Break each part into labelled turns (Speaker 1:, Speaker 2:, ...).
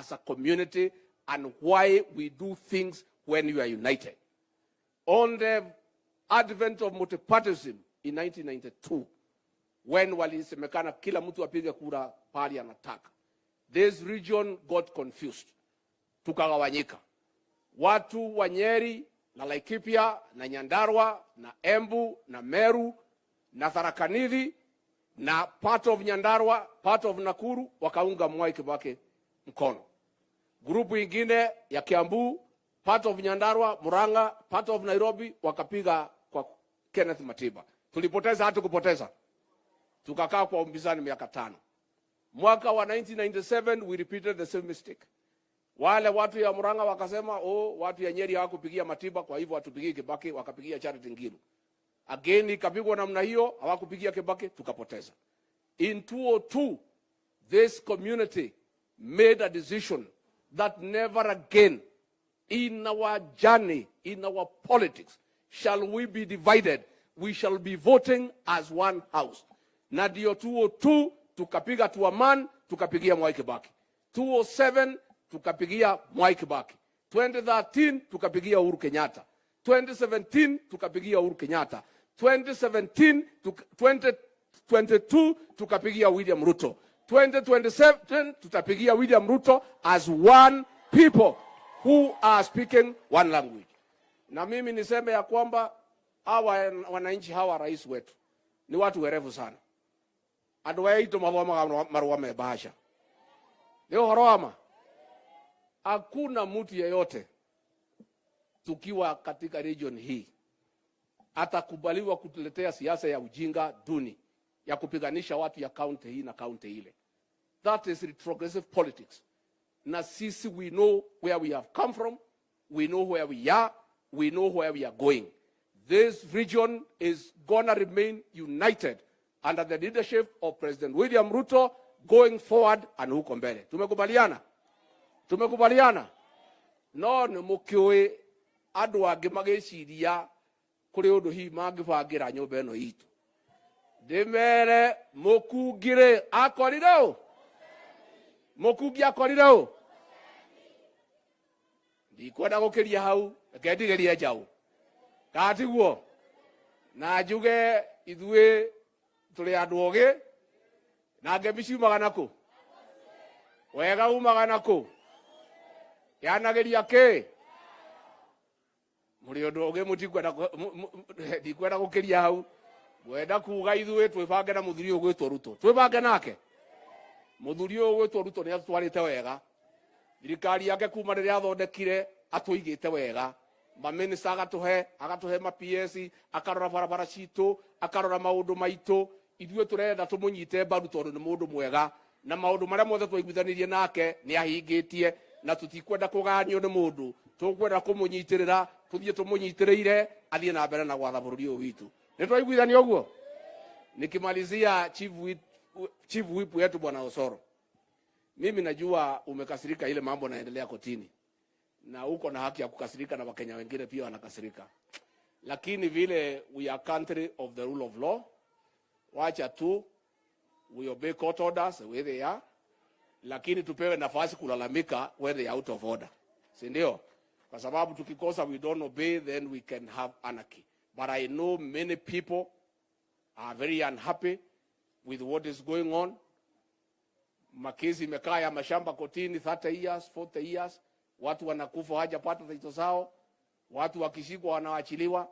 Speaker 1: as a community and why we do things when we are united. On the advent of multipartyism in 1992, when walisemekana kila mtu apige kura pali anataka, this region got confused. Tukagawanyika. Watu wa Nyeri na Laikipia na Nyandarua na Embu na Meru na Tharaka Nithi na part of Nyandarua, part of Nakuru wakaunga Mwai Kibaki mkono. Grupu ingine ya Kiambu, part of Nyandarua, Murang'a, part of Nairobi wakapiga kwa Kenneth Matiba. Tulipoteza hata kupoteza. Tukakaa kwa umbizani miaka 5. Mwaka wa 1997 we repeated the same mistake. Wale watu ya Murang'a wakasema watu ya Nyeri hawakupigia Matiba, kwa hivyo watupigie Kibaki, wakapigia Charity Ngilu. Again ikapigwa namna hiyo, hawakupigia Kibaki, tukapoteza. In 2002 this community made a decision that never again in our journey, in our politics, shall we be divided. We shall be voting as one house. Na ndio 2002 tukapiga Tuaman, tukapigia Mwai Kibaki. 2007 tukapigia Mwai Kibaki. 2013 tukapigia Uhuru Kenyatta. 2017 tukapigia Uhuru Kenyatta. 2022 tukapigia William Ruto. 2027 tutapigia William Ruto as one people who are speaking one language. Na mimi niseme ya kwamba hawa wananchi hawa rais wetu ni watu werevu sana. Adwaito mavoma marua mebasha. Leo horoama. Hakuna mtu yeyote tukiwa katika region hii atakubaliwa kutuletea siasa ya ujinga duni ya kupiganisha watu ya county hii na county ile. That is retrogressive politics. Na sisi we know where we have come from, we know where we are, we know where we are going. This region is gonna remain united under the leadership of President William Ruto going forward and huko mbele. Tumekubaliana? Tumekubaliana? No ni mukiwe andu angi magiciria kuri undu hi mangibangira nyumba eno itu. Ndimere mukungire akorire u? Mukungi akorire u? Ndikwenda gukiria hau, ngendigeria njau. Katiguo na njuge ithue tuli andu ogi na ngembici umaga naku wega umaga naku yanageria ki muri undu ogi ndikwenda gukiria hau mwenda kuga ithue twibange na muthuri ugwitwo Ruto twibange nake muthuri ugwitwo Ruto ni atwarite wega thirikari yake kuma riria athondekire atuigite wega maminista agatuhe ma PS akarora barabara citu akarora maundu maitu ithue turenda tumunyite mbaru tondu ni mundu mwega na maundu maria mothe twaiguithanirie nake ni ahingitie na tutikwenda kuganio ni mundu tukwenda kumunyitirira tuthie tumunyitiriire athie na mbere na gwatha bururi uyu witu ni twaiguithania uguo. Nikimalizia chief whip wetu bwana Osoro, mimi najua umekasirika ile mambo naendelea kotini na uko na haki ya kukasirika na Wakenya wengine pia wanakasirika, lakini vile we are country of the rule of law, wacha tu we obey court orders where they are, lakini tupewe nafasi kulalamika where they are out of order, si ndio? Kwa sababu tukikosa we don't obey, then we can have anarchy. But I know many people are very unhappy with what is going on. Makesi imekaa ya mashamba kotini 30 years, 40 years. Watu wanakufa hawajapata title zao, watu wakishikwa wanaachiliwa.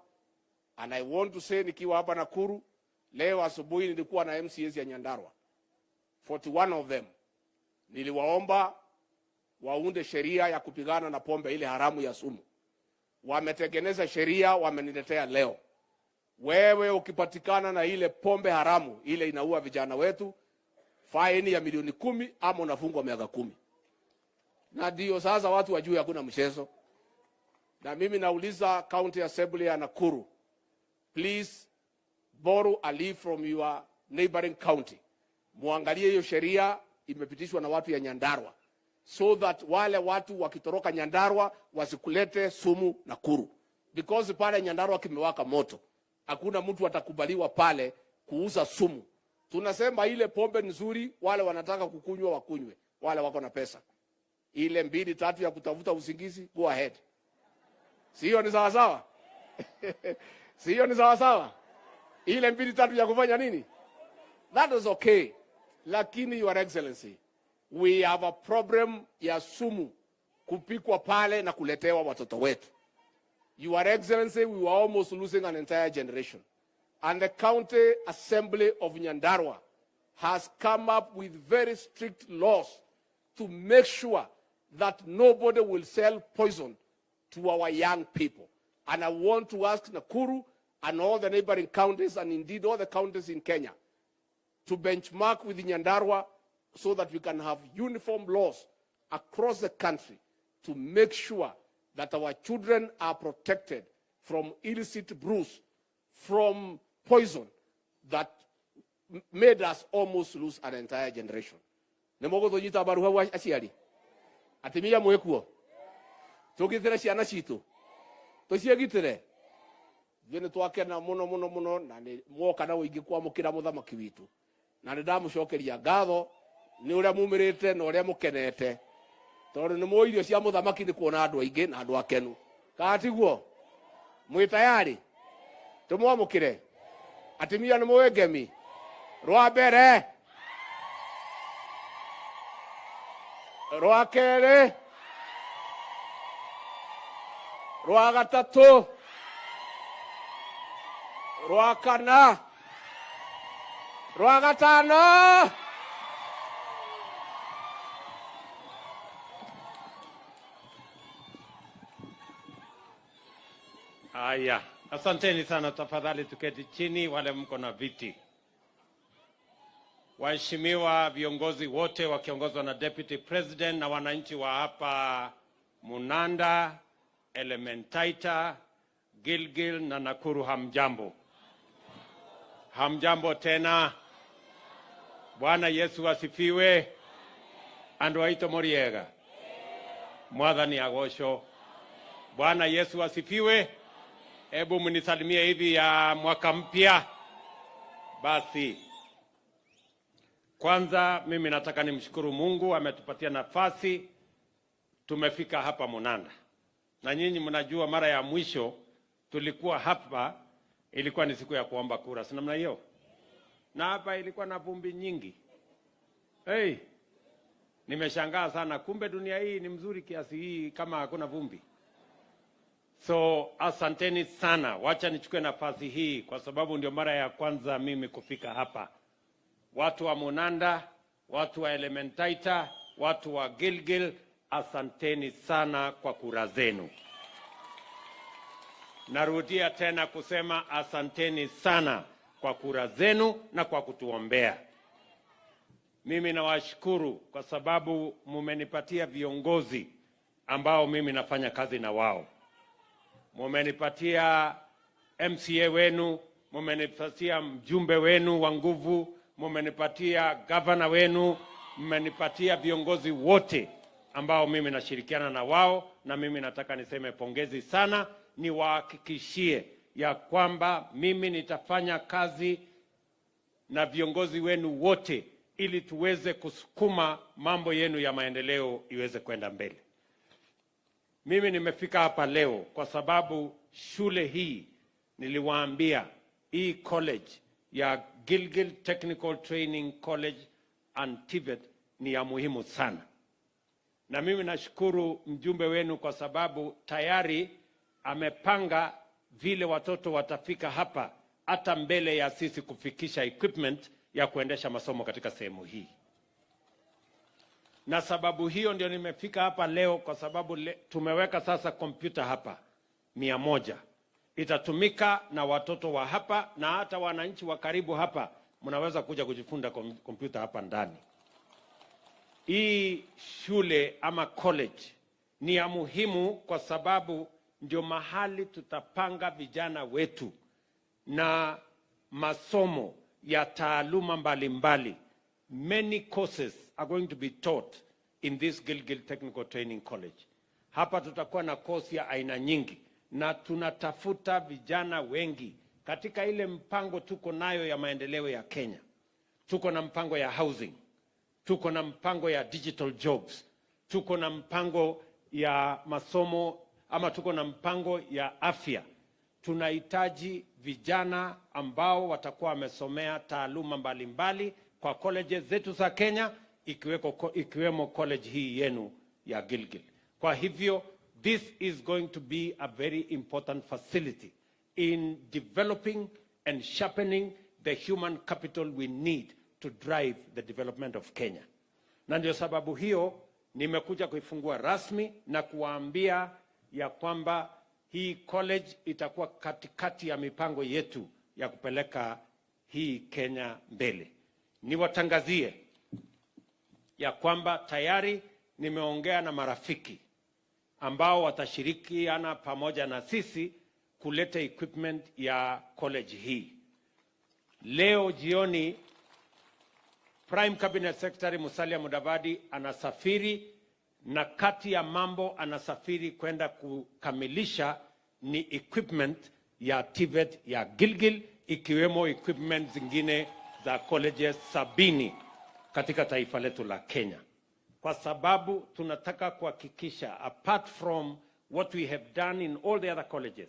Speaker 1: And I want to say nikiwa hapa Nakuru, leo asubuhi nilikuwa na MCAs ya Nyandarua, 41 of them. Niliwaomba waunde sheria ya kupigana na pombe ile haramu ya sumu. Wametengeneza sheria, wameniletea leo. Wewe ukipatikana na ile pombe haramu, ile inaua vijana wetu, faini ya milioni 10 ama unafungwa miaka 10. Na ndio sasa watu wajue hakuna mchezo. Na mimi nauliza County Assembly ya Nakuru, please borrow a leaf from your neighboring county. Muangalie hiyo sheria imepitishwa na watu ya Nyandarua, so that wale watu wakitoroka Nyandarua wasikulete sumu Nakuru. Because pale Nyandarua kimewaka moto, hakuna mtu atakubaliwa pale kuuza sumu. Tunasema ile pombe nzuri, wale wanataka kukunywa wakunywe, wale wako na pesa. ile 2-3 ya kutafuta usingizi, go ahead. Sio ni sawa sawa? Sio ni sawa sawa? Ile 2-3 ya kufanya nini? That is okay. Lakini Your Excellency, we have a problem ya sumu kupikwa pale na kuletewa watoto wetu. Your Excellency, we were almost losing an entire generation. And the County Assembly of Nyandarua has come up with very strict laws to make sure that nobody will sell poison to our young people. And I want to ask Nakuru and all the neighboring counties, and indeed all the counties in Kenya, to benchmark with Nyandarua so that we can have uniform laws across the country to make sure that our children are protected from illicit brews, from poison that made us almost lose an entire generation. Nemogo tonyita baru hawa asiari. Atimia mwekuo. Tugithira ciana citu. Tuciagitire. Thine twakena muno na ni mwoka na uingi kwa mukira muthamaki witu. Na ni ndamucokeria ngatho ni uria mumirite na uria mukenete. Tondu ni muirio cia muthamaki ni kuona andu aingi na andu akenu. Katiguo. Mwi tayari? Tumwamukire. Atimia ni mwegemi. Rwa mbere. Rwa kere. Rwa gatatu. Rwa kana. Rwa gatano.
Speaker 2: Aya, asanteni sana, tafadhali tuketi chini wale mko na viti. Waheshimiwa viongozi wote wakiongozwa na Deputy President na wananchi wa hapa Munanda, Elementaita, Gilgil na Nakuru, hamjambo. Hamjambo tena. Bwana Yesu asifiwe. Andu aito moriega. Mwathani agosho. Bwana Yesu asifiwe. Hebu mnisalimie hivi ya mwaka mpya. Basi. Kwanza mimi nataka nimshukuru Mungu ametupatia nafasi tumefika hapa Munanda. Na nyinyi mnajua mara ya mwisho tulikuwa hapa ilikuwa ni siku ya kuomba kura. Si namna hiyo? Na hapa ilikuwa na vumbi nyingi. Hey, nimeshangaa sana, kumbe dunia hii ni mzuri kiasi hii kama hakuna vumbi. So asanteni sana. Wacha nichukue nafasi hii kwa sababu ndio mara ya kwanza mimi kufika hapa. Watu wa Munanda, watu wa Elementaita, watu wa Gilgil, asanteni sana kwa kura zenu. Narudia tena kusema asanteni sana kwa kura zenu na kwa kutuombea. Mimi nawashukuru kwa sababu mumenipatia viongozi ambao mimi nafanya kazi na wao. Mumenipatia MCA wenu, mumenipatia mjumbe wenu wa nguvu, mumenipatia governor wenu, mumenipatia viongozi wote ambao mimi nashirikiana na wao, na mimi nataka niseme pongezi sana. Niwahakikishie ya kwamba mimi nitafanya kazi na viongozi wenu wote ili tuweze kusukuma mambo yenu ya maendeleo iweze kwenda mbele. Mimi nimefika hapa leo kwa sababu shule hii niliwaambia, hii college ya Gilgil Technical Training College and TVET ni ya muhimu sana. Na mimi nashukuru mjumbe wenu kwa sababu tayari amepanga vile watoto watafika hapa hata mbele ya sisi kufikisha equipment ya kuendesha masomo katika sehemu hii. Na sababu hiyo ndio nimefika hapa leo kwa sababu tumeweka sasa kompyuta hapa 100. Itatumika na watoto wa hapa na hata wananchi wa karibu hapa mnaweza kuja kujifunza kompyuta hapa ndani. Hii shule ama college ni ya muhimu kwa sababu ndio mahali tutapanga vijana wetu na masomo ya taaluma mbalimbali. Many courses are going to be taught in this Gilgil Technical Training College. Hapa tutakuwa na course ya aina nyingi na tunatafuta vijana wengi katika ile mpango tuko nayo ya maendeleo ya Kenya. Tuko na mpango ya housing, tuko na mpango ya digital jobs, tuko na mpango ya masomo ama tuko na mpango ya afya. Tunahitaji vijana ambao watakuwa wamesomea taaluma mbalimbali kwa colleges zetu za Kenya, ikiwemo college hii yenu ya Gilgil. Kwa hivyo, this is going to be a very important facility in developing and sharpening the human capital we need to drive the development of Kenya. Na ndio sababu hiyo nimekuja kuifungua rasmi na kuwaambia ya kwamba hii college itakuwa katikati ya mipango yetu ya kupeleka hii Kenya mbele. Niwatangazie ya kwamba tayari nimeongea na marafiki ambao watashirikiana pamoja na sisi kuleta equipment ya college hii. Leo jioni Prime Cabinet Secretary Musalia Mudavadi anasafiri, na kati ya mambo anasafiri kwenda kukamilisha ni equipment ya TVET ya Gilgil, ikiwemo equipment zingine za colleges 70 katika taifa letu la Kenya. Kwa sababu tunataka kuhakikisha, apart from what we have done in all the other colleges,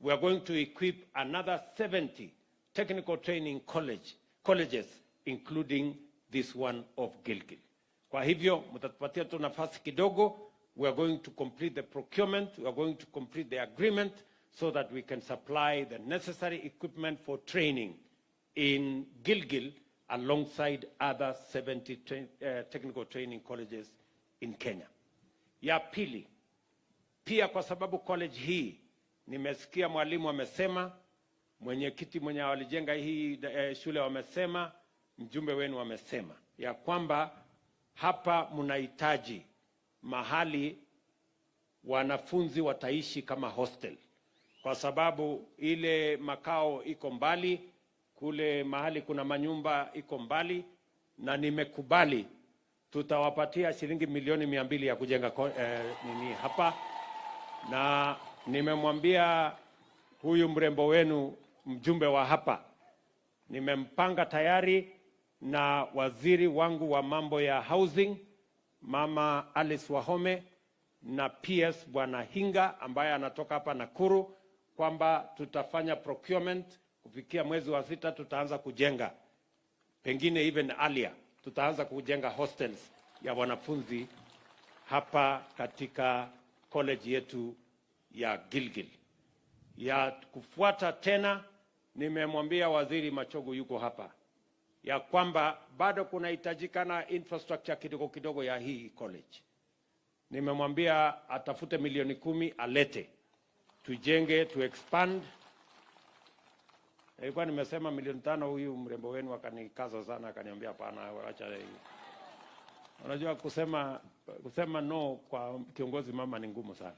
Speaker 2: we are going to equip another 70 technical training colleges, including this one of Gilgil. Kwa hivyo, mtatupatia tu nafasi kidogo. We are going to complete the procurement, we are going to complete the agreement so that we can supply the necessary equipment for training in Gilgil alongside other 70 technical training colleges in Kenya. Ya pili, pia kwa sababu college hii, nimesikia mwalimu amesema, mwenyekiti mwenye walijenga hii shule wamesema, mjumbe wenu wamesema, ya kwamba hapa mnahitaji mahali wanafunzi wataishi kama hostel. Kwa sababu ile makao iko mbali, kule mahali kuna manyumba iko mbali, na nimekubali tutawapatia shilingi milioni 200 ya kujenga nini hapa. Na nimemwambia huyu mrembo wenu, mjumbe wa hapa, nimempanga tayari na waziri wangu wa mambo ya housing, Mama Alice Wahome, na PS Bwana Hinga ambaye anatoka hapa Nakuru, kwamba tutafanya procurement kufikia mwezi wa 6. Tutaanza kujenga, pengine even earlier, tutaanza kujenga hostels ya wanafunzi hapa katika college yetu ya Gilgil. Ya kufuata tena, nimemwambia waziri Machogu yuko hapa, ya kwamba bado kunahitajikana infrastructure kidogo kidogo ya hii college. Nimemwambia atafute milioni 10 alete, tujenge, tu expand. Ilikuwa nimesema milioni 5, huyu mrembo wenu akanikaza sana, akaniambia hapana, acha hii. Unajua kusema no kwa kiongozi mama ni ngumu sana.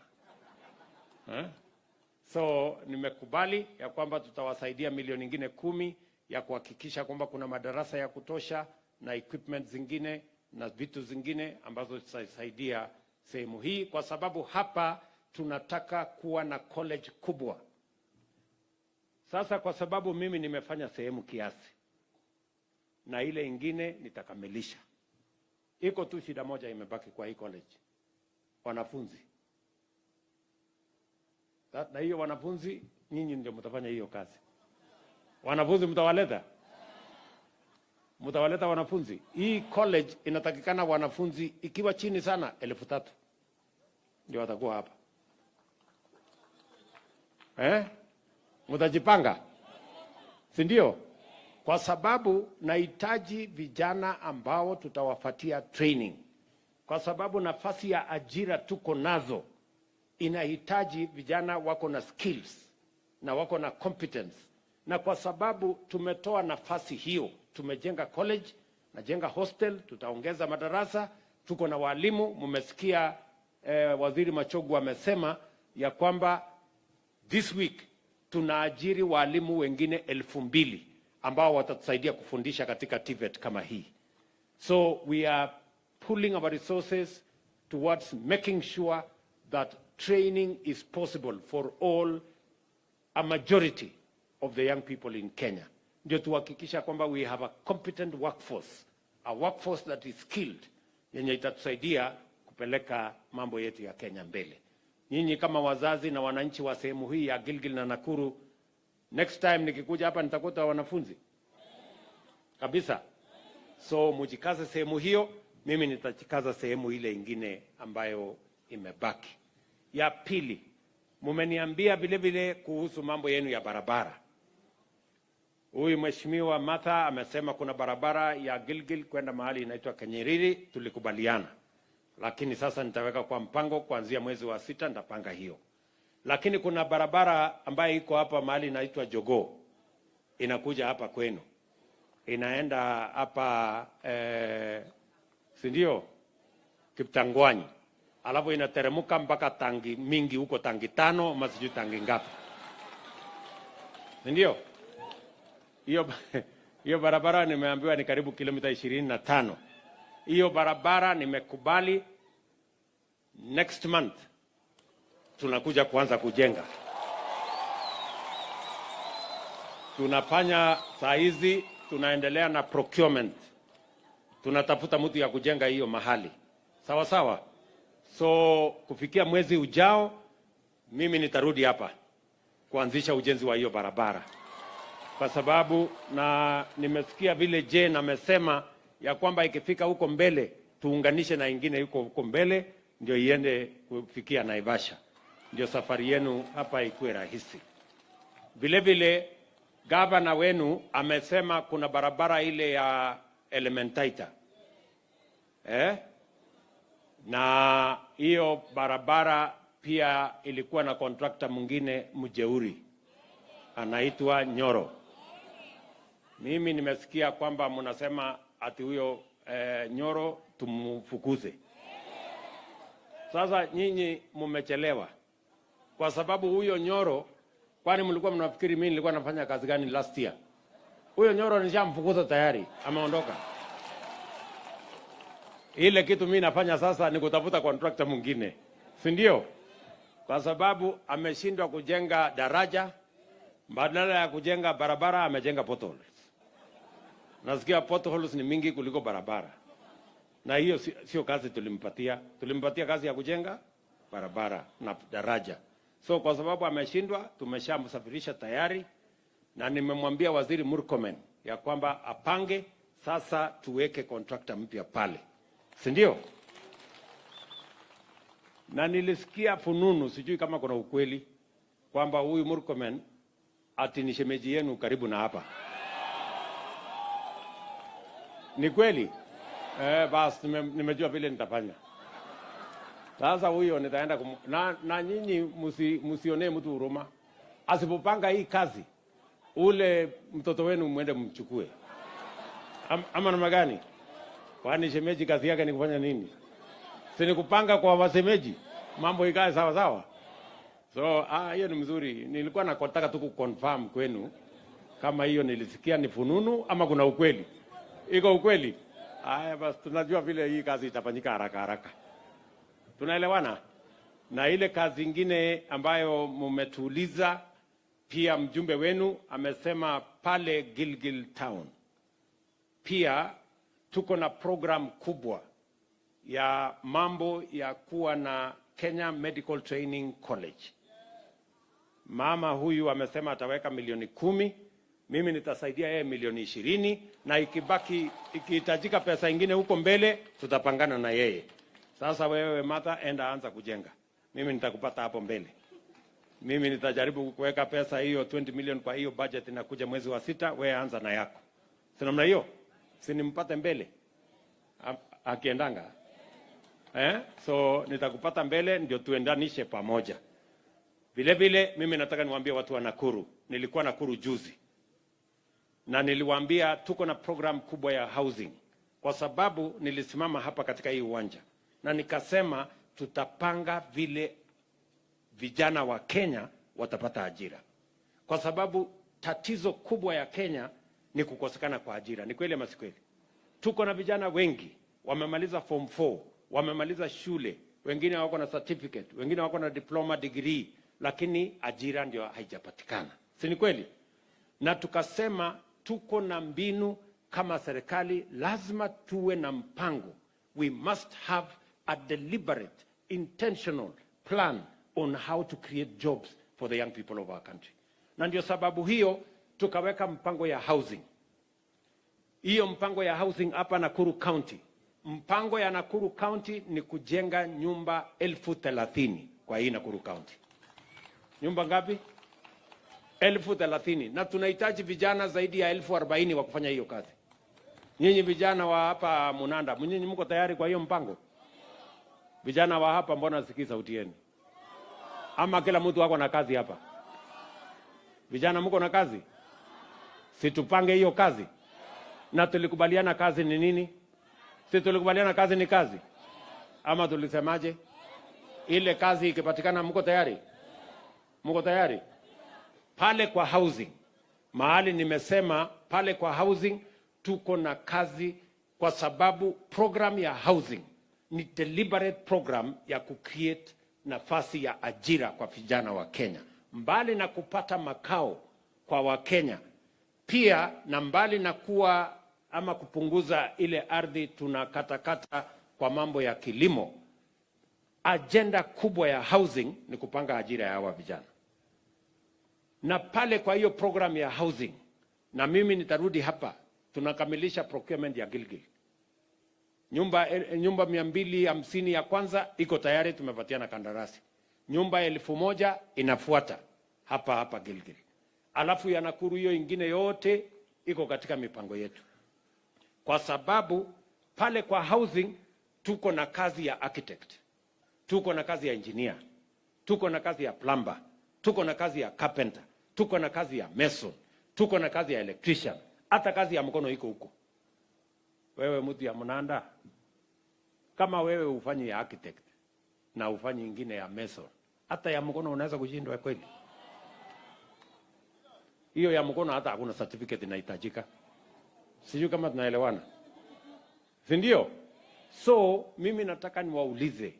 Speaker 2: So nimekubali ya kwamba tutawasaidia milioni nyingine 10 ya kuhakikisha kwamba kuna madarasa ya kutosha na equipment zingine na vitu zingine ambazo zitasaidia sehemu hii, kwa sababu hapa tunataka kuwa na college kubwa. Sasa kwa sababu mimi nimefanya sehemu kiasi na ile ingine nitakamilisha, iko tu shida moja imebaki kwa hii college: wanafunzi. Na hiyo wanafunzi, nyinyi ndio mtafanya hiyo kazi. Wanafunzi mtawaleta wanafunzi. Hii college inatakikana wanafunzi ikiwa chini sana 3,000 ndio watakuwa hapa. Mtajipanga, si ndio? Kwa sababu nahitaji vijana ambao tutawafatia training, kwa sababu nafasi ya ajira tuko nazo inahitaji vijana wako na skills na wako na competence. Na kwa sababu tumetoa nafasi hiyo, tumejenga college, najenga hostel, tutaongeza madarasa, tuko na walimu. Mmesikia waziri Machogu amesema ya kwamba this week tunaajiri walimu wengine 2,000 ambao watatusaidia kufundisha katika TVET kama hii. So we are pulling our resources towards making sure that training is possible for all, a majority of the young people in Kenya. Ndio tuhakikisha kwamba we have a competent workforce, a workforce that is skilled, yenye itatusaidia kupeleka mambo yetu ya Kenya mbele. Nyinyi kama wazazi na wananchi wa sehemu hii ya Gilgil na Nakuru, next time nikikuja hapa nitakuta wanafunzi kabisa. So mujikaze sehemu hiyo, mimi nitachikaza sehemu ile ingine ambayo imebaki. Ya pili, mumeniambia vile vile kuhusu mambo yenu ya barabara. Huyu Mheshimiwa Martha amesema kuna barabara ya Gilgil kwenda mahali inaitwa Kenyeriri, tulikubaliana. Lakini sasa nitaweka kwa mpango kuanzia mwezi wa 6 nitapanga hiyo. Lakini kuna barabara ambayo iko hapa mahali inaitwa Jogoo. Inakuja hapa kwenu. Inaenda hapa si ndio? Kiptangwanyi. Alafu inateremuka mpaka tangi mingi huko, tangi 5 ama sijui tangi ngapi. Si ndio? Hiyo barabara nimeambiwa ni karibu kilomita 25. Hiyo barabara nimekubali next month tunakuja kuanza kujenga. Tunafanya saa hizi, tunaendelea na procurement. Tunatafuta mtu ya kujenga hiyo mahali. Sawa sawa. So kufikia mwezi ujao mimi nitarudi hapa kuanzisha ujenzi wa hiyo barabara. Kwa sababu na nimesikia vile Jane amesema ya kwamba ikifika huko mbele tuunganishe na ingine huko mbele ndio iende kufikia Naivasha. Ndio safari yenu hapa ikuwe rahisi. Vile vile gavana wenu amesema kuna barabara ile ya Elementaita. Na hiyo barabara pia ilikuwa na contractor mwingine mjeuri anaitwa Nyoro. Mimi nimesikia kwamba mnasema ati huyo Nyoro tumfukuze. Sasa nyinyi mmechelewa. Kwa sababu huyo Nyoro, kwani mlikuwa mnafikiri mimi nilikuwa nafanya kazi gani last year? Huyo Nyoro nishamfukuza tayari, ameondoka. Ile kitu mimi nafanya sasa ni kutafuta contractor mwingine. Si ndio? Kwa sababu ameshindwa kujenga daraja, badala ya kujenga barabara amejenga potholes. Nasikia potholes ni mingi kuliko barabara. Na hiyo sio kazi tulimpatia. Tulimpatia kazi ya kujenga barabara na daraja. So kwa sababu ameshindwa, tumeshamsafirisha tayari na nimemwambia Waziri Murkomen ya kwamba apange sasa tuweke contractor mpya pale. Si ndio? Na nilisikia fununu, sijui kama kuna ukweli, kwamba huyu Murkomen ati ni shemeji yenu karibu na hapa. Ni kweli? Basi nimejua vile nitafanya. Sasa huyo nitaenda na nyinyi msione mtu huruma. Asipopanga hii kazi, ule mtoto wenu mwende mchukue. Ama namna gani? Kwani shemeji kazi yake ni kufanya nini? Si ni kupanga kwa wasemeji, mambo ikae sawa sawa. So hiyo ni mzuri. Nilikuwa nataka tu kuconfirm kwenu kama hiyo nilisikia ni fununu ama kuna ukweli. Iko ukweli? Basi tunajua vile hii kazi itafanyika haraka haraka. Tunaelewana? Na ile kazi ingine ambayo mmetuuliza, pia mjumbe wenu amesema pale Gilgil Town. Pia tuko na program kubwa ya mambo ya kuwa na Kenya Medical Training College. Mama huyu amesema ataweka milioni 10, mimi nitasaidia yeye milioni 20, na ikihitajika pesa ingine huko mbele tutapangana na yeye. Sasa wewe Martha, enda anza kujenga. Mimi nitakupata hapo mbele. Mimi nitajaribu kuweka pesa hiyo 20 million kwa hiyo budget inakuja mwezi wa 6, wewe anza na yako. Si namna hiyo? Si nimpate mbele akiendanga. So nitakupata mbele ndio tuendanishe pamoja. Vile vile mimi nataka niwaambie watu wa Nakuru. Nilikuwa Nakuru juzi. Na niliwaambia tuko na program kubwa ya housing. Kwa sababu nilisimama hapa katika hii uwanja na nikasema tutapanga vile vijana wa Kenya watapata ajira. Kwa sababu tatizo kubwa ya Kenya ni kukosekana kwa ajira. Ni kweli ama si kweli? Tuko na vijana wengi wamemaliza form 4, wamemaliza shule, wengine wako na certificate, wengine wako na diploma degree, lakini ajira ndio haijapatikana. Si ni kweli? Na tukasema tuko na mbinu kama serikali, lazima tuwe na mpango. We must have a deliberate, intentional plan on how to create jobs for the young people of our country. Na ndio sababu hiyo tukaweka mpango ya housing. Hiyo mpango ya housing hapa Nakuru County. Mpango ya Nakuru County ni kujenga nyumba 30,000 kwa hii Nakuru County. Nyumba ngapi? 30,000. Na tunahitaji vijana zaidi ya 40,000 wa kufanya hiyo kazi. Nyinyi vijana wa hapa Munanda, nyinyi mko tayari kwa hiyo mpango? Vijana wa hapa mbona sikii sauti yenu? Ama kila mtu wako na kazi hapa? Vijana mko na kazi? Si tupange hiyo kazi? Na tulikubaliana kazi ni nini? Si tulikubaliana kazi ni kazi? Ama tulisemaje? Ile kazi ikipatikana mko tayari? Mko tayari? Pale kwa housing, mahali nimesema pale kwa housing tuko na kazi, kwa sababu program ya housing ni deliberate program ya kucreate nafasi ya ajira kwa vijana wa Kenya. Mbali na kupata makao kwa Wakenya, pia na mbali na kuwa ama kupunguza ile ardhi tunakatakata kwa mambo ya kilimo, agenda kubwa ya housing ni kupanga ajira ya hawa vijana. Na pale kwa hiyo program ya housing, na mimi nitarudi hapa, tunakamilisha procurement ya Gilgil. Nyumba 250 ya kwanza iko tayari, tumepatiana kandarasi. Nyumba 1,000 inafuata hapa Gilgil. Alafu ya Nakuru hiyo ingine yote iko katika mipango yetu. Kwa sababu pale kwa housing tuko na kazi ya architect, tuko na kazi ya engineer, tuko na kazi ya plumber, tuko na kazi ya carpenter, tuko na kazi ya mason, tuko na kazi ya electrician, hata kazi ya mkono iko huko. Wewe mtu ya Munanda, kama wewe ufanye ya architect na ufanye ingine ya mason, hata ya mkono unaweza kushindwa kweli? Hiyo ya mkono hata hakuna certificate inahitajika. Sijui kama tunaelewana. Si ndio? So mimi nataka niwaulize,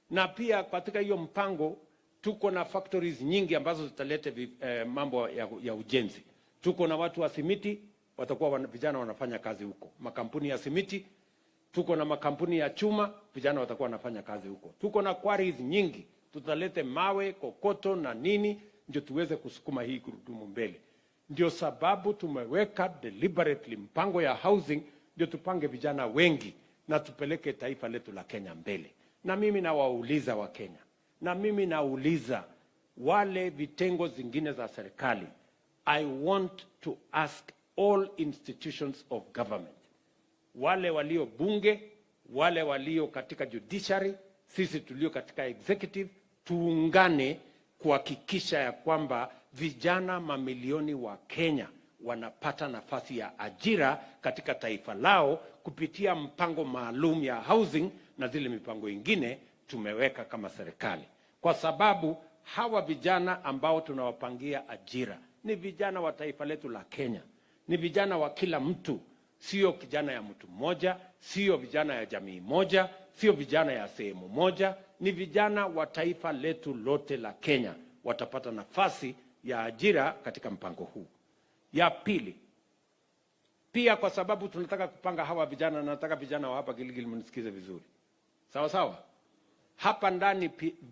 Speaker 2: na pia katika hiyo mpango tuko na factories nyingi ambazo zitalete mambo ya ujenzi. Tuko na watu wa simiti, watakuwa vijana wanafanya kazi huko. Makampuni ya simiti, tuko na makampuni ya chuma, vijana watakuwa wanafanya kazi huko. Tuko na quarries nyingi, tutalete mawe, kokoto na nini, ndio tuweze kusukuma hii gurudumu mbele. Ndio sababu tumeweka deliberately mpango ya housing, ndio tupange vijana wengi na tupeleke taifa letu la Kenya mbele. Na mimi nawauliza wa Kenya, na mimi nauliza wale vitengo zingine za serikali, I want to ask all institutions of government, wale walio bunge, wale walio katika judiciary, sisi tulio katika executive, tuungane kuhakikisha ya kwamba vijana mamilioni wa Kenya wanapata nafasi ya ajira katika taifa lao kupitia mpango maalum ya housing na zile mipango ingine tumeweka kama serikali. Kwa sababu hawa vijana ambao tunawapangia ajira ni vijana wa taifa letu la Kenya. Ni vijana wa kila mtu, sio kijana ya mtu mmoja, sio vijana ya jamii moja, sio vijana ya sehemu moja, ni vijana wa taifa letu lote la Kenya watapata nafasi ya ajira katika mpango huu. Ya pili, pia kwa sababu tunataka kupanga hawa vijana, na nataka vijana wa hapa Gilgil mnisikize vizuri. Sawa sawa? Hapa ndani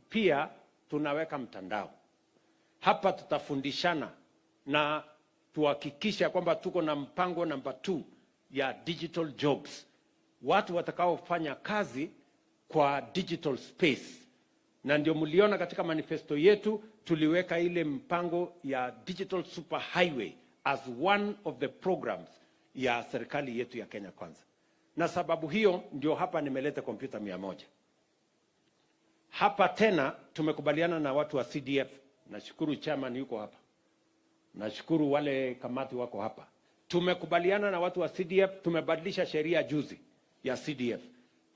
Speaker 2: pia tunaweka mtandao. Hapa tutafundishana na tuhakikisha kwamba tuko na mpango namba 2 ya digital jobs. Watu watakaofanya kazi kwa digital space. Na ndio mliona katika manifesto yetu tuliweka ile mpango ya digital super highway as one of the programs ya serikali yetu ya Kenya Kwanza. Na sababu hiyo ndio hapa nimeleta kompyuta 100. Hapa tena tumekubaliana na watu wa CDF. Nashukuru chairman yuko hapa. Nashukuru wale kamati wako hapa. Tumekubaliana na watu wa CDF, tumebadilisha sheria juzi ya CDF.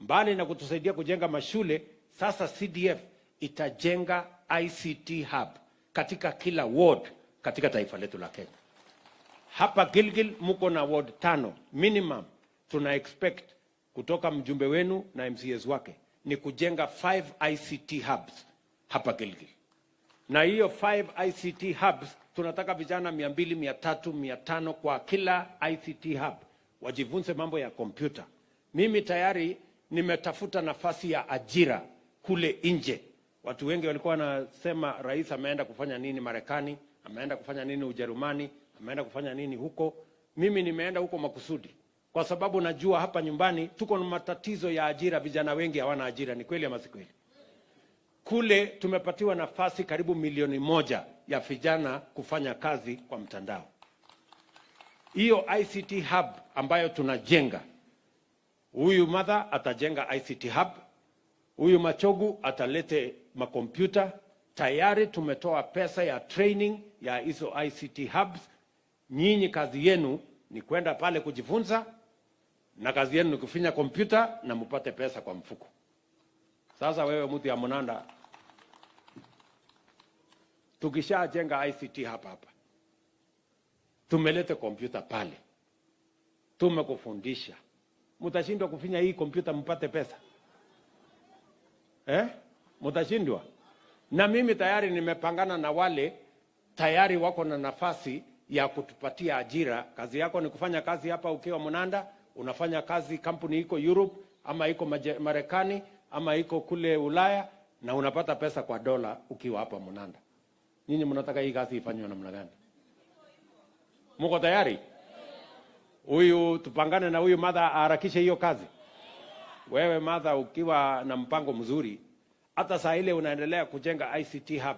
Speaker 2: Mbali na kutusaidia kujenga mashule, sasa CDF itajenga ICT hub katika kila ward katika taifa letu la Kenya. Hapa Gilgil muko na ward 5 minimum. Tuna expect kutoka mjumbe wenu na MCAs wake ni kujenga 5 ICT hubs hapa Gilgil. Na hiyo 5 ICT hubs tunataka vijana 200, 300, 500 kwa kila ICT hub wajifunze mambo ya kompyuta. Mimi tayari nimetafuta nafasi ya ajira kule nje. Watu wengi walikuwa wanasema rais ameenda kufanya nini Marekani, ameenda kufanya nini Ujerumani, ameenda kufanya nini huko. Mimi nimeenda huko makusudi kwa sababu najua hapa nyumbani tuko na matatizo ya ajira, vijana wengi hawana ajira. Ni kweli ama si kweli? Kule tumepatiwa nafasi karibu 1,000,000 ya vijana kufanya kazi kwa mtandao. Hiyo ICT hub ambayo tunajenga, huyu Mother atajenga ICT hub, huyu Machogu atalete makompyuta. Tayari tumetoa pesa ya training ya hizo ICT hubs. Nyinyi kazi yenu ni kwenda pale kujifunza, na kazi yenu ni kufinya kompyuta na mpate pesa kwa mfuko. Sasa wewe mtu ya Munanda, tukishajenga ICT hapa, tumelete kompyuta pale, tumekufundisha, mtashindwa kufinya hii kompyuta mpate pesa? Mtashindwa? Na mimi tayari nimepangana na wale tayari wako na nafasi ya kutupatia ajira. Kazi yako ni kufanya kazi hapa ukiwa Munanda, unafanya kazi kampuni iko Europe ama iko Marekani ama iko kule Ulaya, na unapata pesa kwa dola ukiwa hapa Munanda. Nyinyi mnataka hii kazi ifanywe namna gani? Mko tayari? Huyu tupangane na huyu Mother aharakishe hiyo kazi. Wewe Mother, ukiwa na mpango mzuri, hata saa ile unaendelea kujenga ICT hub,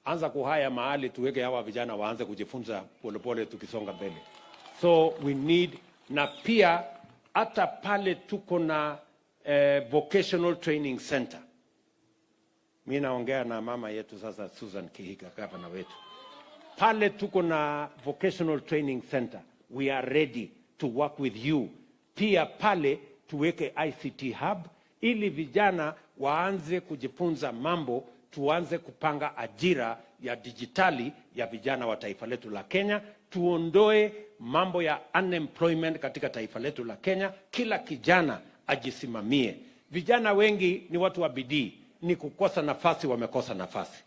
Speaker 2: anza kuhaya mahali tuweke hawa vijana waanze kujifunza polepole tukisonga mbele. So we need, na pia hata pale tuko na Vocational Training Center. Mimi naongea na mama yetu sasa, Susan Kihiga, gavana wetu. Pale tuko na Vocational Training Center. We are ready to work with you. Pia pale tuweke ICT hub ili vijana waanze kujifunza mambo, tuanze kupanga ajira ya dijitali ya vijana wa taifa letu la Kenya. Tuondoe mambo ya unemployment katika taifa letu la Kenya. Kila kijana ajisimamie. Vijana wengi ni watu wa bidii, ni kukosa nafasi, wamekosa nafasi.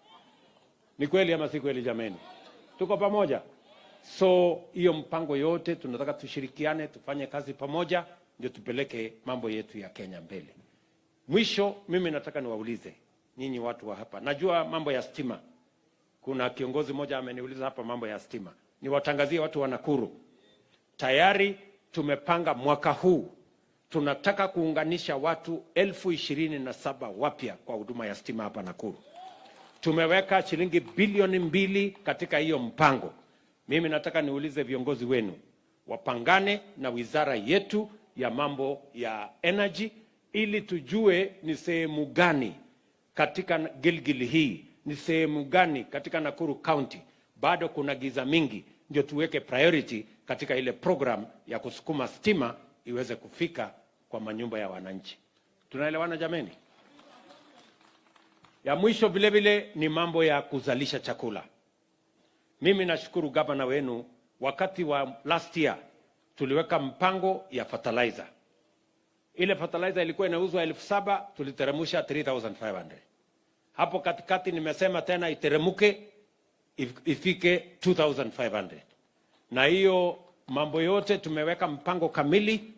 Speaker 2: Ni kweli ama si kweli jameni? Tuko pamoja? So hiyo mpango yote tunataka tushirikiane, tufanye kazi pamoja, ndio tupeleke mambo yetu ya Kenya mbele. Mwisho, mimi nataka niwaulize nyinyi watu wa hapa. Najua mambo ya stima. Kuna kiongozi mmoja ameniuliza hapa mambo ya stima. Niwatangazie watu wa Nakuru. Tayari tumepanga mwaka huu tunataka kuunganisha watu 27,000 wapya kwa huduma ya stima hapa Nakuru. Tumeweka shilingi bilioni 2 katika hiyo mpango. Mimi nataka niulize viongozi wenu wapangane na wizara yetu ya mambo ya energy ili tujue ni sehemu gani katika Gilgil hii, ni sehemu gani katika Nakuru County bado kuna giza mingi, ndio tuweke priority katika ile program ya kusukuma stima iweze kufika kwa manyumba ya wananchi. Tunaelewana jameni? Ya mwisho vile vile ni mambo ya kuzalisha chakula. Mimi nashukuru gavana wenu, wakati wa last year tuliweka mpango ya fertilizer. Ile fertilizer ilikuwa inauzwa 7,000, tuliteremusha 3,500. Hapo katikati nimesema tena iteremuke ifike 2,500. Na hiyo mambo yote tumeweka mpango kamili.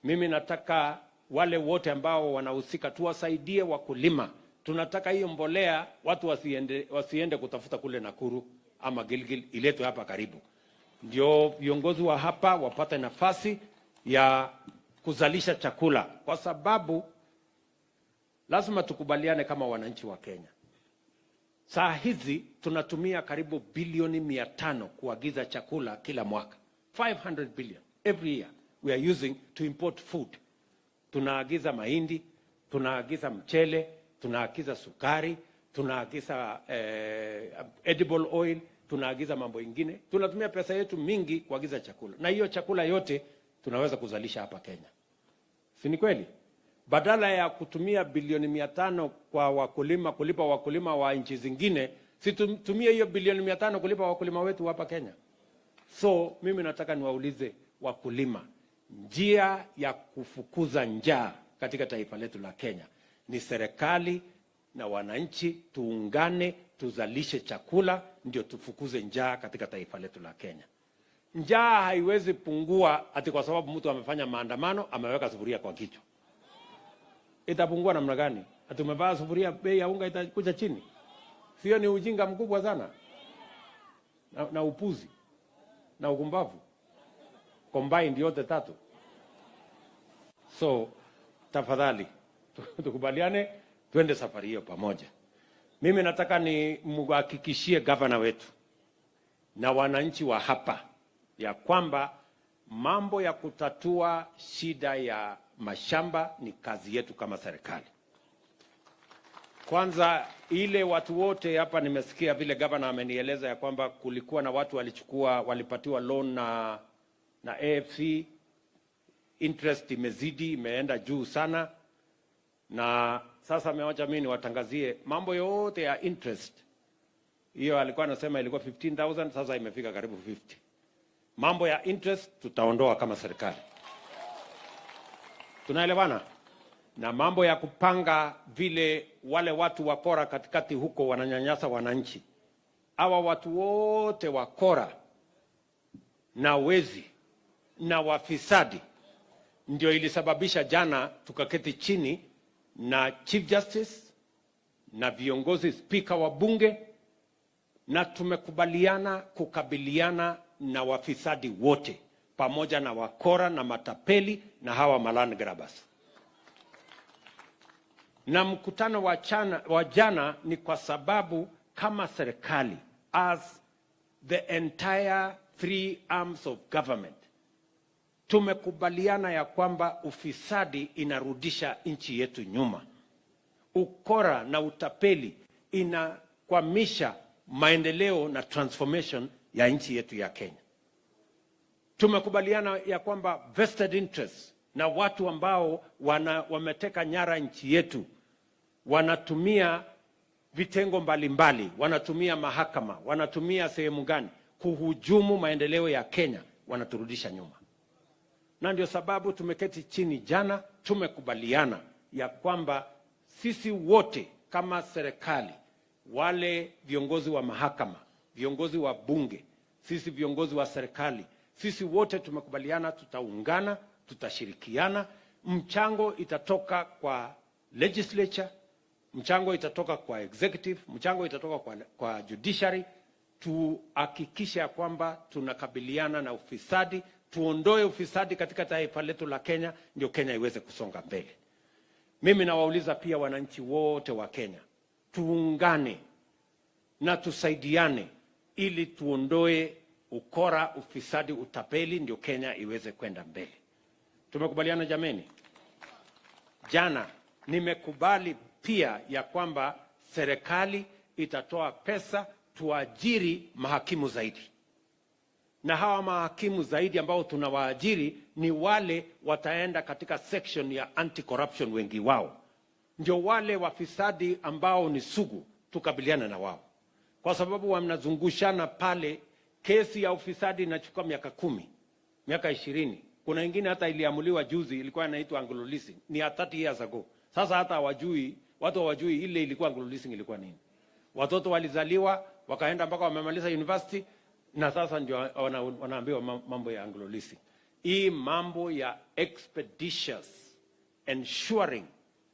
Speaker 2: Mimi nataka wale wote ambao wanahusika tuwasaidie wakulima. Tunataka hiyo mbolea watu wasiende kutafuta kule Nakuru ama Gilgil, iletwe hapa karibu. Ndio viongozi wa hapa wapate nafasi ya kuzalisha chakula, kwa sababu lazima tukubaliane kama wananchi wa Kenya. Saa hizi tunatumia karibu bilioni 500 kuagiza chakula kila mwaka. 500 billion every year we are using to import food. Tunaagiza mahindi, tunaagiza mchele, tunaagiza sukari, tunaagiza edible oil, tunaagiza mambo ingine. Tunatumia pesa yetu mingi kuagiza chakula, na hiyo chakula yote tunaweza kuzalisha hapa Kenya. Si ni kweli? Badala ya kutumia bilioni 500 kwa wakulima, kulipa wakulima wa nchi zingine, si tumie hiyo bilioni 500 kulipa wakulima wetu hapa Kenya. So mimi nataka niwaulize wakulima, njia ya kufukuza njaa katika taifa letu la Kenya ni serikali na wananchi tuungane, tuzalishe chakula, ndio tufukuze njaa katika taifa letu la Kenya. Njaa haiwezi pungua ati kwa sababu mtu amefanya maandamano, ameweka sufuria kwa kichwa. itapungua namna gani? Atumevaa sufuria, bei ya unga itakuja chini? Sio ni ujinga mkubwa sana na upuzi na ukumbavu combined yote tatu. So tafadhali tukubaliane twende safari hiyo pamoja. Mimi nataka ni mhakikishie gavana wetu na wananchi wa hapa ya kwamba mambo ya kutatua shida ya mashamba ni kazi yetu kama serikali. Kwanza ile watu wote hapa, nimesikia vile gavana amenieleza ya kwamba kulikuwa na watu walipatiwa loan na AFC, interest imezidi, imeenda juu sana, na sasa amewacha mimi niwatangazie mambo yote ya interest. Hiyo alikuwa anasema ilikuwa 15,000, sasa imefika karibu 50. Mambo ya interest tutaondoa kama serikali. Tunaelewana? Na mambo ya kupanga vile wale watu wakora katikati huko wananyanyasa wananchi. Hawa watu wote wakora na wezi na wafisadi ndio ilisababisha jana tukaketi chini na Chief Justice na viongozi, speaker wa bunge, na tumekubaliana kukabiliana na wafisadi wote pamoja na wakora na matapeli na hawa maland grabbers. Na mkutano wa jana ni kwa sababu kama serikali, as the entire three arms of government, tumekubaliana ya kwamba ufisadi inarudisha nchi yetu nyuma. Ukora na utapeli inakwamisha maendeleo na transformation ya nchi yetu ya Kenya. Tumekubaliana ya kwamba vested interests na watu ambao wameteka nyara nchi yetu wanatumia vitengo mbalimbali, wanatumia mahakama, wanatumia sehemu gani kuhujumu maendeleo ya Kenya, wanaturudisha nyuma. Na ndio sababu tumeketi chini jana, tumekubaliana ya kwamba sisi wote kama serikali, wale viongozi wa mahakama, viongozi wa bunge, sisi viongozi wa serikali, sisi wote tumekubaliana tutaungana, tutashirikiana. Mchango itatoka kwa legislature, mchango itatoka kwa executive, mchango itatoka kwa judiciary. Tuhakikisha kwamba tunakabiliana na ufisadi, tuondoe ufisadi katika taifa letu la Kenya, ndio Kenya iweze kusonga mbele. Mimi nawauliza pia wananchi wote wa Kenya, tuungane na tusaidiane ili tuondoe ukora, ufisadi, utapeli, ndio Kenya iweze kwenda mbele. Tumekubaliana jameni? Jana nimekubali pia ya kwamba serikali itatoa pesa tuajiri mahakimu zaidi. Na hawa mahakimu zaidi ambao tunawaajiri ni wale wataenda katika section ya anti-corruption, wengi wao. Ndio wale wafisadi ambao ni sugu, tukabiliana na wao. Kwa sababu wanazungushana pale, kesi ya ufisadi inachukua miaka 10, miaka 20. Kuna wengine hata iliamuliwa juzi, ilikuwa inaitwa Anglo leasing, ni 30 years ago. Sasa hata hawajui, watu hawajui ile ilikuwa Anglo leasing ilikuwa nini. Watoto walizaliwa, wakaenda mpaka wamemaliza university, na sasa ndio wanaambiwa mambo ya Anglo leasing. Hii mambo ya expeditious ensuring,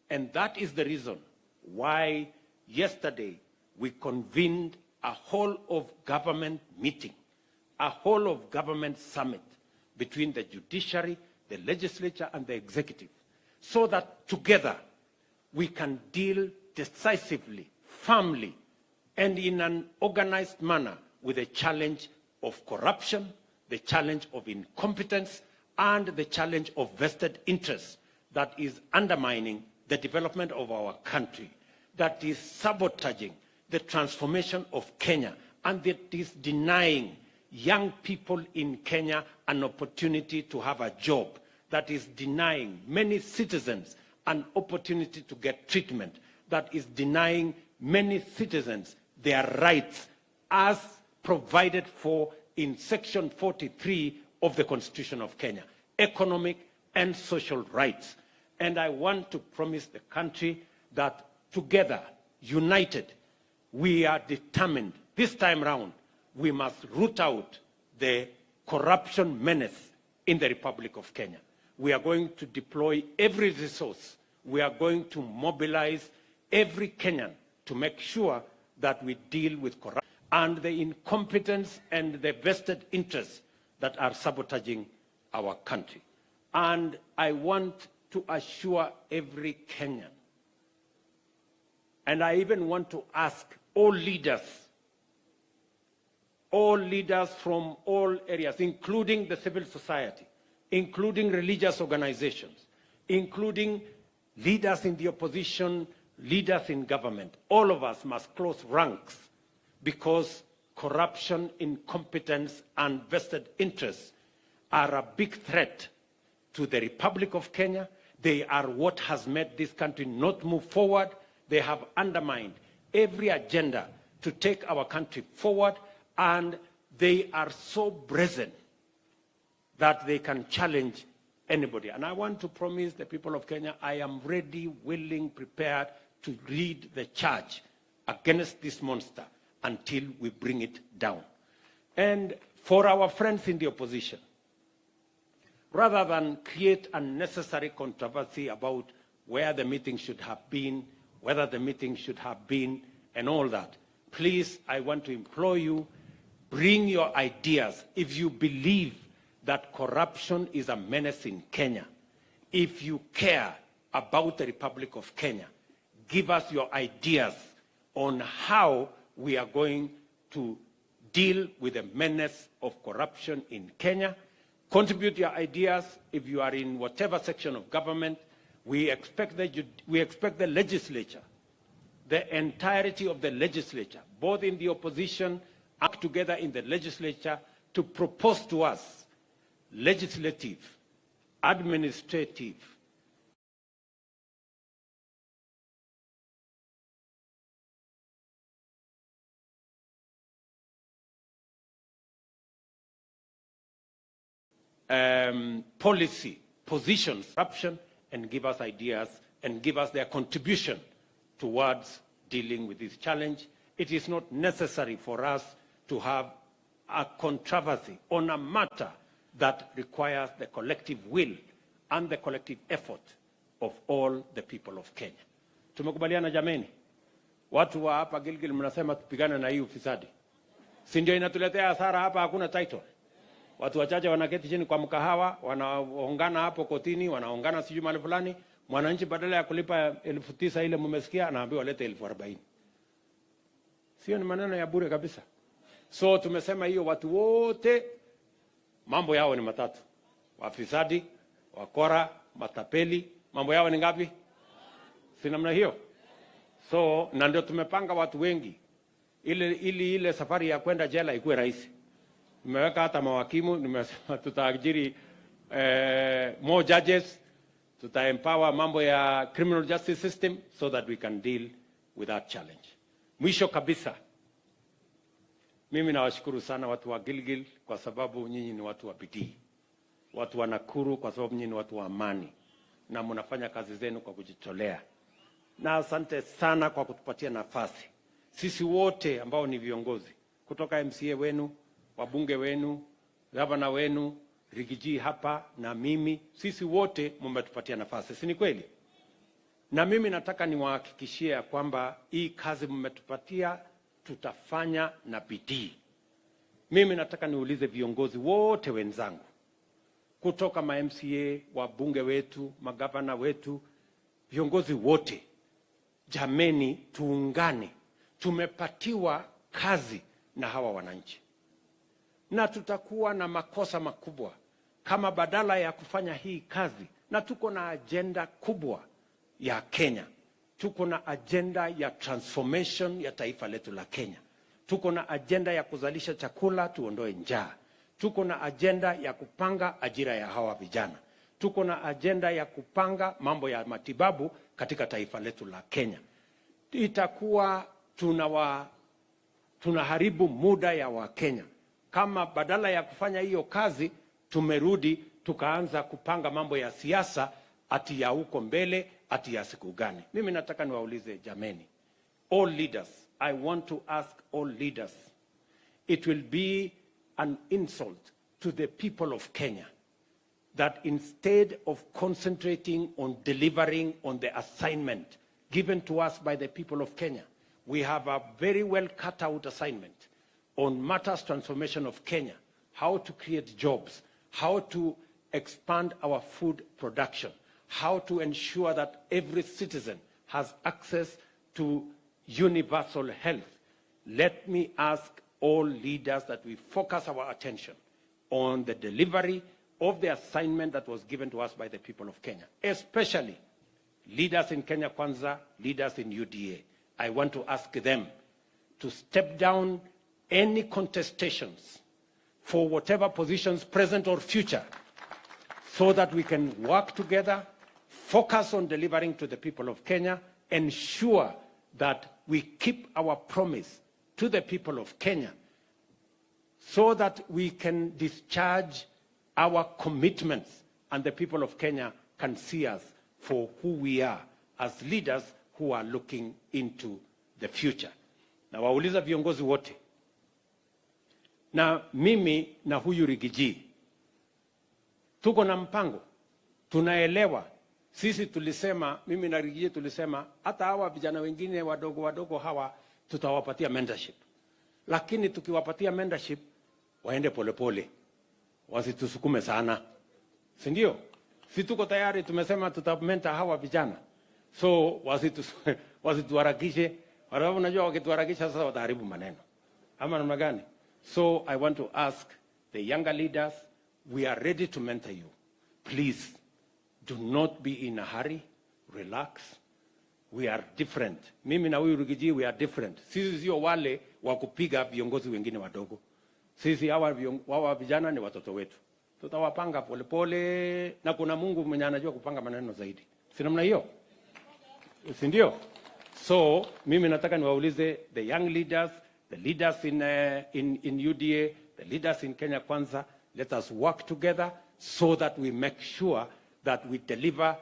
Speaker 2: and that is the reason why yesterday we convened a whole of government meeting, a whole of government summit between the judiciary, the legislature and the executive, so that together we can deal decisively, firmly and in an organized manner with the challenge of corruption, the challenge of incompetence, and the challenge of vested interests that is undermining the development of our country, that is sabotaging the transformation of Kenya, and that is denying young people in Kenya an opportunity to have a job, that is denying many citizens an opportunity to get treatment, that is denying many citizens their rights as provided for in Section 43 of the Constitution of Kenya, economic and social rights. And I want to promise the country that together, united, we are determined, this time round, we must root out the corruption menace in the Republic of Kenya. We are going to deploy every resource we are going to mobilize every Kenyan to make sure that we deal with corruption and the incompetence and the vested interests that are sabotaging our country. And I want to assure every Kenyan, and I even want to ask all leaders from all areas, including the civil society, including religious organizations, including leaders in the opposition, leaders in government. All of us must close ranks, because corruption, incompetence, and vested interests are a big threat to the Republic of Kenya. They are what has made this country not move forward. They have undermined every agenda to take our country forward, and they are so brazen that they can challenge anybody. And I want to promise the people of Kenya, I am ready, willing, prepared to lead the charge against this monster until we bring it down. And for our friends in the opposition, rather than create unnecessary controversy about where the meeting should have been, whether the meeting should have been, and all that, please, I want to implore you, bring your ideas. If you believe that corruption is a menace in Kenya, if you care about the Republic of Kenya, give us your ideas on how we are going to deal with the menace of corruption in Kenya. Contribute your ideas. If you are in whatever section of government, we expect the legislature, the entirety of the legislature, both in the opposition, act together in the legislature to propose to us legislative, administrative, policy positions, corruption, and give us ideas and give us their contribution towards dealing with this challenge. It is not necessary for us to have a controversy on a matter that requires the collective will and the collective effort of all the people of Kenya. Tumekubaliana jameni? Watu wa hapa Gilgil mnasema tupigane na hii ufisadi. Si ndio inatuletea hasara hapa, hakuna title. Watu wachache wanaketi chini kwa mkahawa, wanaongana hapo kotini, wanaongana sijui mahali fulani. Mwananchi badala ya kulipa 9,000 ile mmesikia, anaambiwa lete 40,000. Sio, ni maneno ya bure kabisa. So tumesema hiyo watu wote mambo yao ni matatu. Wafisadi, wakora, matapeli, mambo yao ni ngapi? Si namna hiyo. So na ndio tumepanga watu wengi ile safari ya kwenda jela ikuwe rahisi. Nimeweka hata mawakimu, nimesema tutaajiri more judges, tutaempower mambo ya criminal justice system so that we can deal with that challenge. Mwisho kabisa, mimi nawashukuru sana watu wa Gilgil kwa sababu nyinyi ni watu wa bidii. Watu wa Nakuru kwa sababu nyinyi ni watu wa amani na mnafanya kazi zenu kwa kujitolea. Na asante sana kwa kutupatia nafasi. Sisi wote ambao ni viongozi, kutoka MCA wenu, wabunge wenu, gavana wenu, Rigiji hapa na mimi, sisi wote mmetupatia nafasi. Si ni kweli? Na mimi nataka niwahakikishie kwamba hii kazi mmetupatia tutafanya na bidii. Mimi nataka niulize viongozi wote wenzangu, kutoka ma MCA, wabunge wetu, magavana wetu, viongozi wote, jameni, tuungane. Tumepatiwa kazi na hawa wananchi, na tutakuwa na makosa makubwa kama badala ya kufanya hii kazi, na tuko na agenda kubwa ya Kenya. Tuko na agenda ya transformation ya taifa letu la Kenya. Tuko na agenda ya kuzalisha chakula, tuondoe njaa. Tuko na agenda ya kupanga ajira ya hawa vijana. Tuko na agenda ya kupanga mambo ya matibabu katika taifa letu la Kenya. Itakuwa tunaharibu muda ya Wakenya kama badala ya kufanya hiyo kazi tumerudi tukaanza kupanga mambo ya siasa ati ya huko mbele, ati ya siku gani. Mimi nataka niwaulize jameni, all leaders, I want to ask all leaders, it will be an insult to the people of Kenya that instead of concentrating on delivering on the assignment given to us by the people of Kenya, we have a very well cut out assignment on matters transformation of Kenya, how to create jobs, how to expand our food production, how to ensure that every citizen has access to universal health. Let me ask all leaders that we focus our attention on the delivery of the assignment that was given to us by the people of Kenya, especially leaders in Kenya Kwanza, leaders in UDA. I want to ask them to step down any contestations for whatever positions, present or future, so that we can work together, focus on delivering to the people of Kenya, ensure that we keep our promise to the people of Kenya, so that we can discharge our commitments and the people of Kenya can see us for who we are as leaders who are looking into the future. Na wauliza viongozi wote, na mimi na huyu Rigiji, tuko na mpango, tunaelewa. Sisi tulisema, mimi na Rigiji tulisema, hata hawa vijana wengine wadogo wadogo hawa tutawapatia mentorship. Lakini tukiwapatia mentorship, waende polepole, wasitusukume sana. Si ndio? Si tuko tayari, tumesema tutamenta hawa vijana. So wasituharakishe, wala unajua wakituharakisha sasa wataharibu maneno. Ama namna gani? So I want to ask the younger leaders, we are ready to mentor you. Please, do not be in a hurry. Relax. We are different. Mimi na huyu Rigiji, we are different. Sisi sio wale wa kupiga viongozi wengine wadogo. Sisi hawa vijana ni watoto wetu. Tutawapanga polepole, na kuna Mungu mwenye anajua kupanga maneno zaidi. Si namna hiyo? Si ndio? So mimi nataka niwaulize the young leaders, the leaders in UDA, the leaders in Kenya Kwanza, let us work together so that we make sure that we deliver